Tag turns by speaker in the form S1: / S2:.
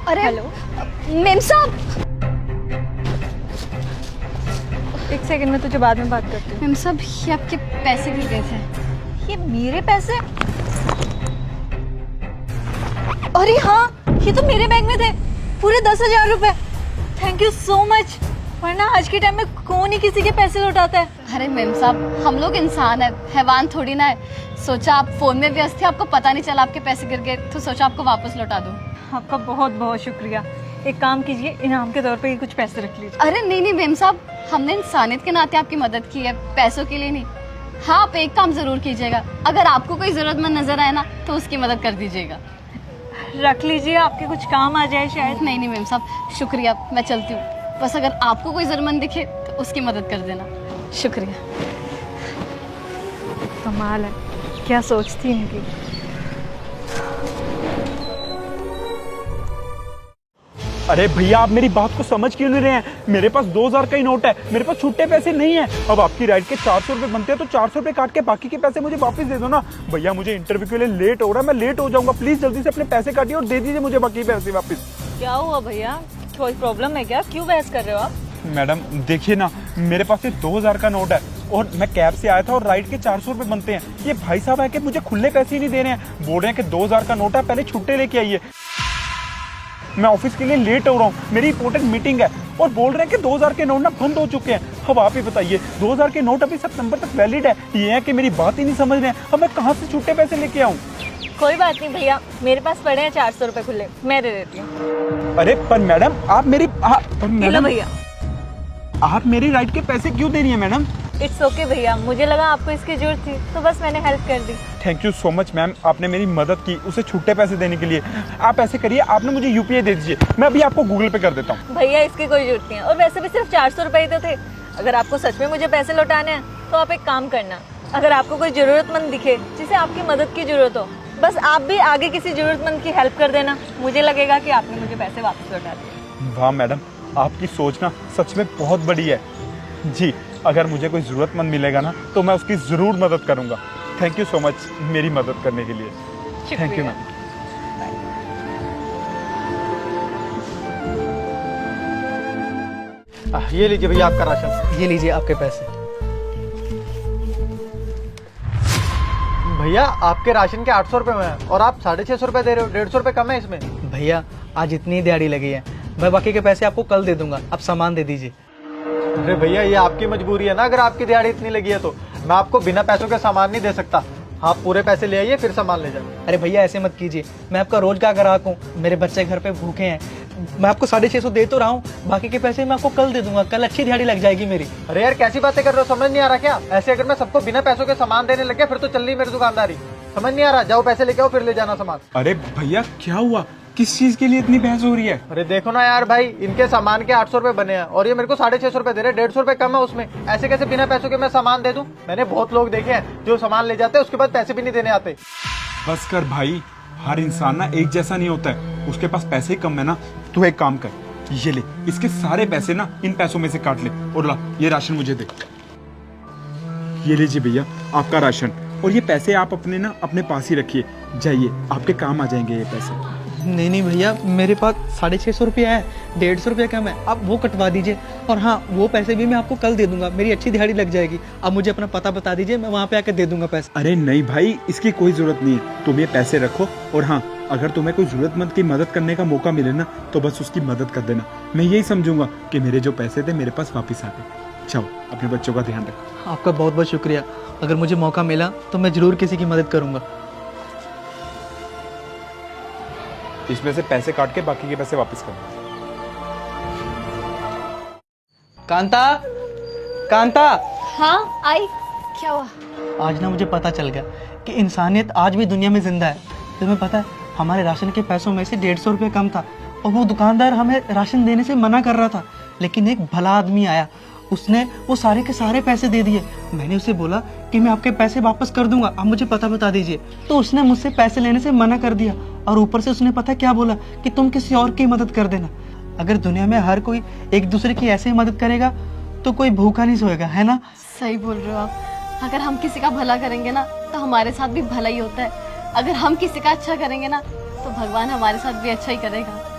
S1: अरे
S2: hello
S1: ma'am साहब,
S2: एक सेकंड में तुझे बाद में बात करती हूँ।
S1: मेम साहब ये आपके पैसे गिर गए थे।
S2: ये मेरे पैसे?
S1: अरे हाँ, ये तो मेरे बैग में थे, पूरे 10,000 रुपए।
S2: Thank you so much. वरना आज के टाइम में कौन ही किसी के पैसे लौटाता है।
S1: अरे मेम साहब, हम लोग इंसान है, हैवान थोड़ी ना है। सोचा आप फोन में व्यस्त थे, आपको पता नहीं चला आपके पैसे गिर गए, तो सोचा आपको वापस लौटा दूं।
S2: आपका बहुत बहुत शुक्रिया। एक काम कीजिए, इनाम के तौर पे ये कुछ पैसे रख लीजिए।
S1: अरे नहीं नहीं मेम साहब, हमने इंसानियत के नाते आपकी मदद की है, पैसों के लिए नहीं। हाँ, आप एक काम जरूर कीजिएगा, अगर आपको कोई जरूरतमंद नजर आए ना तो उसकी मदद कर दीजिएगा।
S2: रख लीजिए, आपके कुछ काम आ जाए शायद।
S1: नहीं नहीं मेम साहब, शुक्रिया, मैं चलती हूँ। बस अगर आपको कोई जरूरतमंद दिखे तो उसकी मदद कर देना। शुक्रिया।
S2: कमाल है, क्या सोचती इनकी।
S3: अरे भैया, आप मेरी बात को समझ क्यों नहीं रहे हैं? मेरे पास 2000 का ही नोट है, मेरे पास छुट्टे पैसे नहीं है। अब आपकी राइड के 400 रुपए बनते हैं तो 400 रुपए काट के बाकी के पैसे मुझे वापस दे दो ना। भैया मुझे इंटरव्यू के लिए लेट हो रहा है, मैं लेट हो जाऊंगा। प्लीज जल्दी से अपने पैसे काटिए और दे दीजिए मुझे बाकी पैसे वापस।
S2: क्या हुआ भैया, कोई प्रॉब्लम है क्या? क्यों बहस कर रहे हो आप?
S3: मैडम देखिए ना, मेरे पास ये 2000 का नोट है और मैं कैब से आया था और राइड के 400 रुपए बनते हैं। ये भाई साहब है कि मुझे खुले पैसे ही नहीं दे रहे हैं, बोल रहे हैं कि 2000 का नोट है, पहले छुट्टे लेके आइए। मैं ऑफिस के लिए लेट हो रहा हूँ, मेरी इंपॉर्टेंट मीटिंग है, और बोल रहे हैं कि 2000 के नोट ना बंद हो चुके हैं। अब आप ही बताइए, 2000 के नोट अभी सितंबर तक वैलिड है। ये है कि मेरी बात ही नहीं समझ रहे हैं। अब मैं कहाँ से छुट्टे पैसे लेके आऊँ?
S2: कोई बात नहीं भैया, मेरे पास पड़े हैं 400 रुपए खुले, मैं दे देती हूँ।
S3: अरे पर मैडम, आप मेरी मैडम
S2: भैया,
S3: आप मेरी राइड के पैसे क्यों दे रही हैं मैडम?
S2: इट्स ओके भैया, मुझे लगा आपको इसकी जरूरत थी तो बस मैंने हेल्प कर दी।
S3: Thank you so much ma'am, आपने मेरी मदद की उसे छुट्टे पैसे देने के लिए। आप ऐसे करिए, आपने मुझे यूपीआई दे दीजिए, मैं अभी आपको गूगल पे कर देता हूँ।
S2: भैया इसकी कोई जरूरत नहीं है, और वैसे भी सिर्फ 400 रुपए ही तो थे। अगर आपको सच में मुझे पैसे लौटाने हैं तो आप एक काम करना, अगर आपको कोई जरूरतमंद दिखे जिसे आपकी मदद की जरूरत हो, बस आप भी आगे किसी जरूरतमंद की हेल्प कर देना। मुझे लगेगा कि आपने मुझे पैसे वापस लौटा दिए।
S3: वाह मैडम, आपकी सोच ना सच में बहुत बड़ी है जी। अगर मुझे कोई ज़रूरतमंद मिलेगा ना तो मैं उसकी ज़रूर मदद करूंगा। थैंक यू सो मच मेरी मदद करने के लिए। Thank you ma'am.
S4: ये लीजिए भैया आपका राशन, ये लीजिए आपके पैसे। भैया आपके राशन के 800 रुपए में है और आप 650 रुपए दे रहे हो, 150 रुपए कम है इसमें। भैया आज इतनी दिहाड़ी लगी है, मैं बाकी के पैसे आपको कल दे दूंगा, आप सामान दे दीजिए। अरे भैया ये आपकी मजबूरी है ना, अगर आपकी दिहाड़ी इतनी लगी है तो मैं आपको बिना पैसों के सामान नहीं दे सकता। आप पूरे पैसे ले आइए फिर सामान ले जाइए। अरे भैया ऐसे मत कीजिए, मैं आपका रोज का ग्राहक हूँ, मेरे बच्चे घर पे भूखे हैं। मैं आपको 650 दे तो रहा हूँ, बाकी के पैसे मैं आपको कल दे दूंगा, कल अच्छी दिहाड़ी लग जाएगी मेरी। अरे यार कैसी बातें कर रहे हो, समझ नहीं आ रहा क्या? ऐसे अगर मैं सबको बिना पैसों के सामान देने लग गया फिर तो चल रही मेरी दुकानदारी। समझ नहीं आ रहा, जाओ पैसे लेके आओ फिर ले जाना सामान।
S3: अरे भैया क्या हुआ, किस चीज के लिए इतनी बहस हो रही है?
S4: अरे देखो ना यार भाई, इनके सामान के 800 रुपए बने हैं और ये मेरे को 650 रुपए दे रहे, 150 रुपए कम है उसमें। ऐसे कैसे बिना पैसों के मैं सामान दे दूं? मैंने बहुत लोग देखे हैं जो सामान ले जाते हैं उसके बाद पैसे भी नहीं देने आते।
S3: बस कर भाई, हर इंसान ना एक जैसा नहीं होता है, उसके पास पैसे ही कम है ना। तू एक काम कर, ये ले, इसके सारे पैसे ना इन पैसों में से काट ले और ला ये राशन मुझे दे। ये लीजिए भैया आपका राशन, और ये पैसे आप अपने ना अपने पास ही रखिए, जाइए आपके काम आ जाएंगे ये पैसे।
S4: नहीं नहीं भैया, मेरे पास 650 रुपया है, 150 रुपया कम है, आप वो कटवा दीजिए। और हाँ, वो पैसे भी मैं आपको कल दे दूंगा, मेरी अच्छी दिहाड़ी लग जाएगी। आप मुझे अपना पता बता दीजिए, मैं वहाँ पे आकर दे दूंगा पैसे।
S3: अरे नहीं भाई, इसकी कोई जरूरत नहीं है, तुम ये पैसे रखो। और हाँ, अगर तुम्हें कोई जरूरतमंद की मदद करने का मौका मिले ना तो बस उसकी मदद कर देना। मैं यही समझूंगा कि मेरे जो पैसे थे मेरे पास वापिस आ गए। जाओ अपने बच्चों का ध्यान रखो।
S4: आपका बहुत बहुत शुक्रिया, अगर मुझे मौका मिला तो मैं जरूर किसी की मदद करूंगा।
S3: इसमें से पैसे काट के बाकी के पैसे वापस कर दो।
S4: कांता, कांता।
S1: हाँ आई, क्या हुआ?
S4: आज ना मुझे पता चल गया कि इंसानियत आज भी दुनिया में जिंदा है। तुम्हें पता है, हमारे राशन के पैसों में से 150 रुपये कम था और वो दुकानदार हमें राशन देने से मना कर रहा था, लेकिन एक भला आदमी आया, उसने वो सारे के सारे पैसे दे दिए। मैंने उसे बोला कि मैं आपके पैसे वापस कर दूंगा, आप मुझे पता बता दीजिए, तो उसने मुझसे पैसे लेने से मना कर दिया। और ऊपर से उसने पता क्या बोला कि तुम किसी और की मदद कर देना। अगर दुनिया में हर कोई एक दूसरे की ऐसे ही मदद करेगा तो कोई भूखा नहीं सोएगा, है ना?
S1: सही बोल रहे हो आप। अगर हम किसी का भला करेंगे ना तो हमारे साथ भी भला ही होता है। अगर हम किसी का अच्छा करेंगे ना तो भगवान हमारे साथ भी अच्छा ही करेगा।